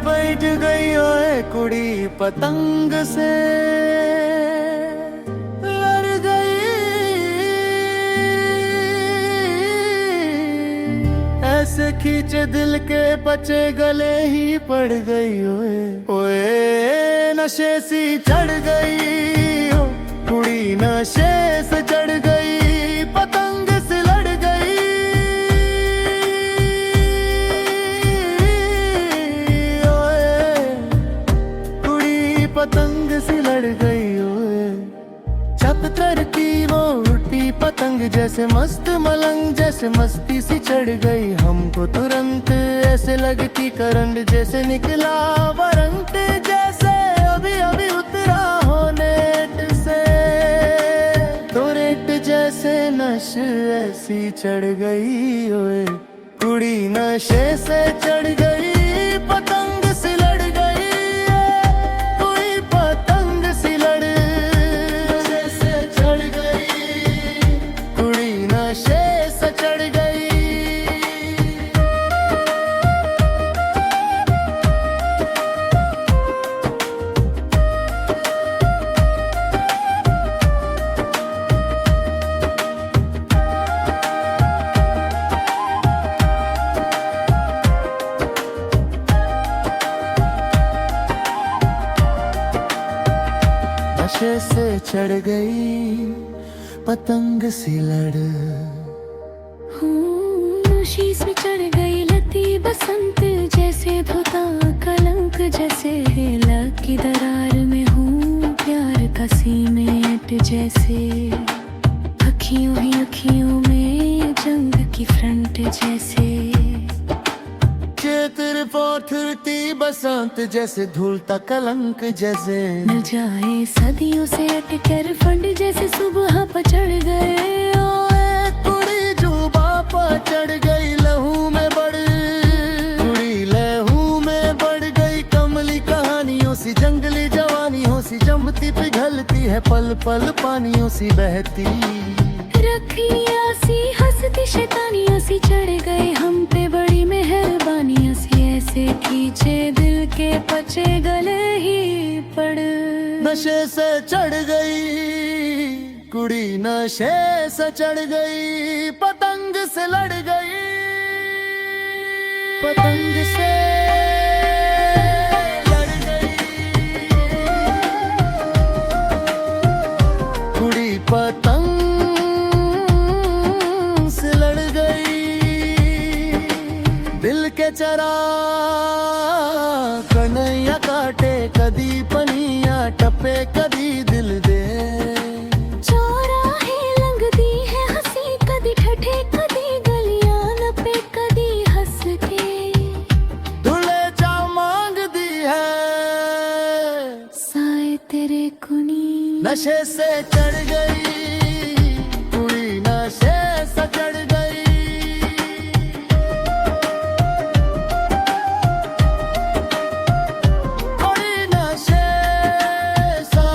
बैठ गई ओए कुड़ी पतंग से लड़ गई। ऐसे खींचे दिल के पचे गले ही पड़ गई ओए ओए नशे सी चढ़ गई ओ कुड़ी नशे से चढ़ गई पतंग से लड़ गई। ओए कुड़ी पतंग से लड़ गई ओए छत तर की वो उड़ती पतंग जैसे मस्त मलंग जैसे मस्ती सी चढ़ गई हमको तुरंत ऐसे लगती करंट जैसे निकला वारंट जैसे अभी अभी उतरा हो नेट से तो रेट जैसे नश ऐसी चढ़ गई ओए कुड़ी नशे से चढ़ गई पतंग से लड़ गई। कुड़ी पतंग से लड़ नशे से चढ़ गई कुड़ी नशे से चढ़ गई। नशे से चढ़ गई पतंग सी लड़ नशे से चढ़ गई लती बसंत जैसे धोता कलंक जैसे लग की दरार में हूँ प्यार का सीमेंट जैसे अखियों ही अखियों में जंग की फ्रंट जैसे चेतर पोथरती बसंत जैसे धुलता कलंक जैसे मिल जाए सदियों से अटकर फंड जैसे सुबह पर चढ़ गए ओए कुड़ी जुबा पर चढ़ गई लहू में बढ़ कुड़ी लहू में बढ़ गई कमली कहानियों सी जंगली जवानियों सी जमती पिघलती है पल पल पानियों सी बहती रखिया सी हंसती शैतानियां सी चढ़ गए हम पे बड़ी मेहरबानियां सी ऐसे खींचे दिल के पचे गले ही पड़ नशे से चढ़ गई कुड़ी नशे से चढ़ गई पतंग से लड़ गई पतंग से लड़ गई कुड़ी पतंग से लड़ गई। दिल के चरा कन्हैया काटे कदी पनिया टपे कदी दिल दे चौराहे लंघती है हंसी कदी ठठे कदी गलियां नपे कदी हंस के धुले चा मांग दी है साए तेरे कुनी नशे से चढ़ गई कुड़ी नशे से चढ़ गई। कुड़ी नशे सा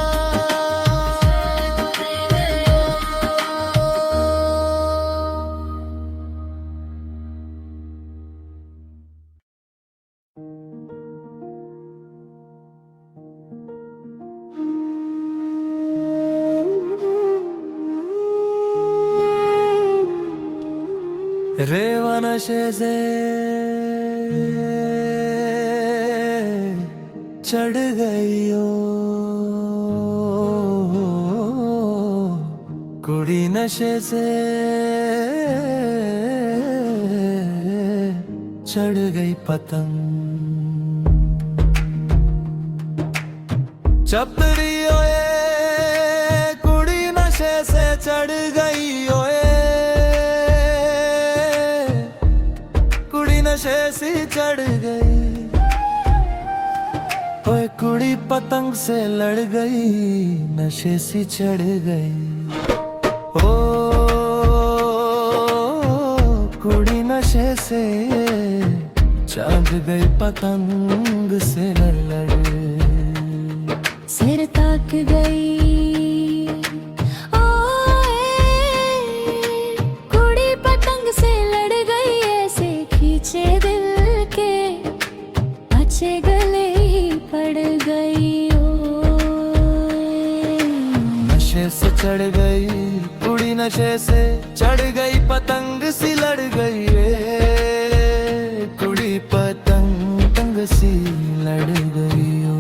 रेवा नशे से चढ़ गई ओ कुड़ी नशे से चढ़ गई पतंग चपड़ी ओए कुड़ी नशे से चढ़ गई ओए कुड़ी नशे सी चढ़ गई ओए कुड़ी पतंग से लड़ गई नशे सी चढ़ गई ओ कुड़ी नशे से चांद गई पतंग से लड़ सिर ताक गई ओए कुड़ी पतंग से लड़ गई ऐसे खींचे दिल के अच्छे गए चढ़ गई, कुड़ी नशे से चढ़ गई, पतंग सी लड़ गई रे, कुड़ी पतंग सी लड़ गई ओ।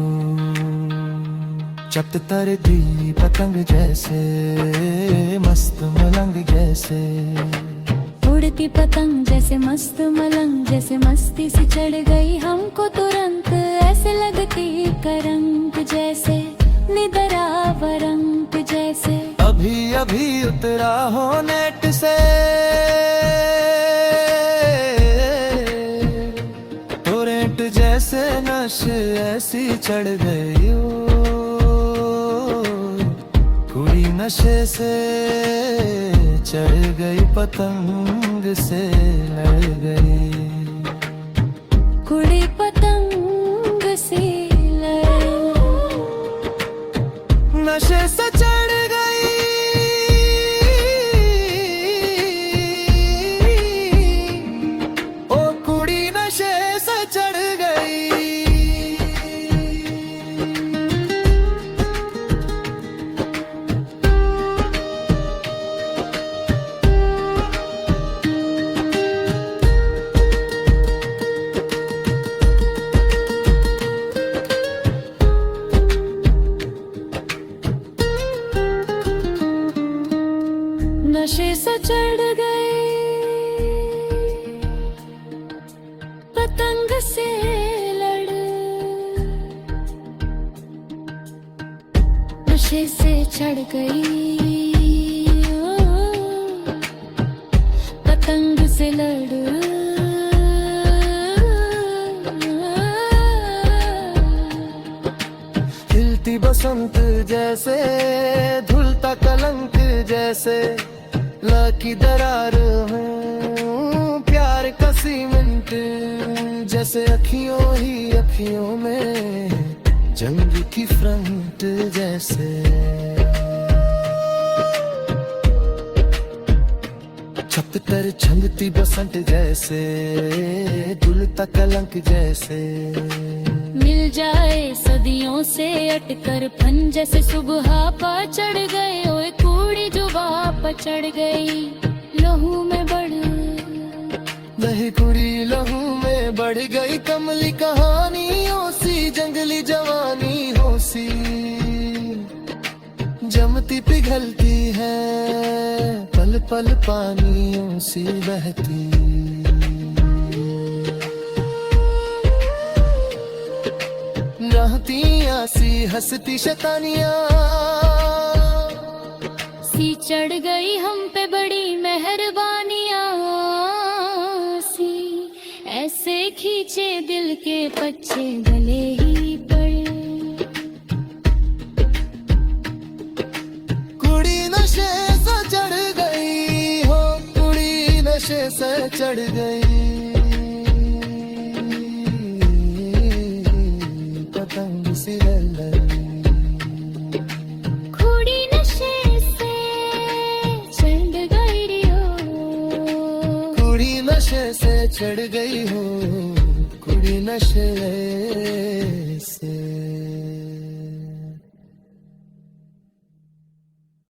चप तरती पतंग जैसे, मस्त मलंग जैसे, उड़ती पतंग जैसे मस्त मलंग जैसे, मस्ती सी चढ़ गई हमको तुरंत, ऐसे लगती करंट जैसे, निदरा वरंट जैसे। अभी अभी उतरा हो नेट से, टोरेंट जैसे नशे ऐसी चढ़ गई ओ, कुड़ी नशे से चढ़ गई, पतंग से लड़ गई, कुड़ी पतंग से लड़, नशे से चढ़ गई, ओ कुड़ी नशे से चढ़ गई। नशे से चढ़ गए, पतंग से लड़, नशे से चढ़ गई ओ, पतंग से लड़। हिलती बसंत जैसे, धुलता कलंक जैसे, लकी दरार हूँ प्यार का सीमेंट जैसे, अखियों ही अखियों में जंग की फ्रंट जैसे। छत पर छंदती बसंत जैसे, धुलता कलंक जैसे, मिल जाए सदियों से अटकर फन जैसे, सुबह पा चढ़ गए ओए, कूड़ी जुबा पा चढ़ गई, लहू में बढ़, वही कुड़ी लहू में बढ़ गई, कमली कहानियों सी, जंगली जवानी हो सी, जमती पिघलती है, पल पल पानियों सी बहती, रहती आसी हंसती शैतानियां सी, चढ़ गई हम पे बड़ी मेहरबानियां सी, ऐसे खींचे दिल के पच्चे गले ही पड़े, कुड़ी नशे से चढ़ गई हो, कुड़ी नशे से चढ़ गई, पतंग सी लड़ी, कुड़ी नशे से चढ़ गई रियो, कुड़ी नशे से चढ़ गई हो, कुड़ी नशे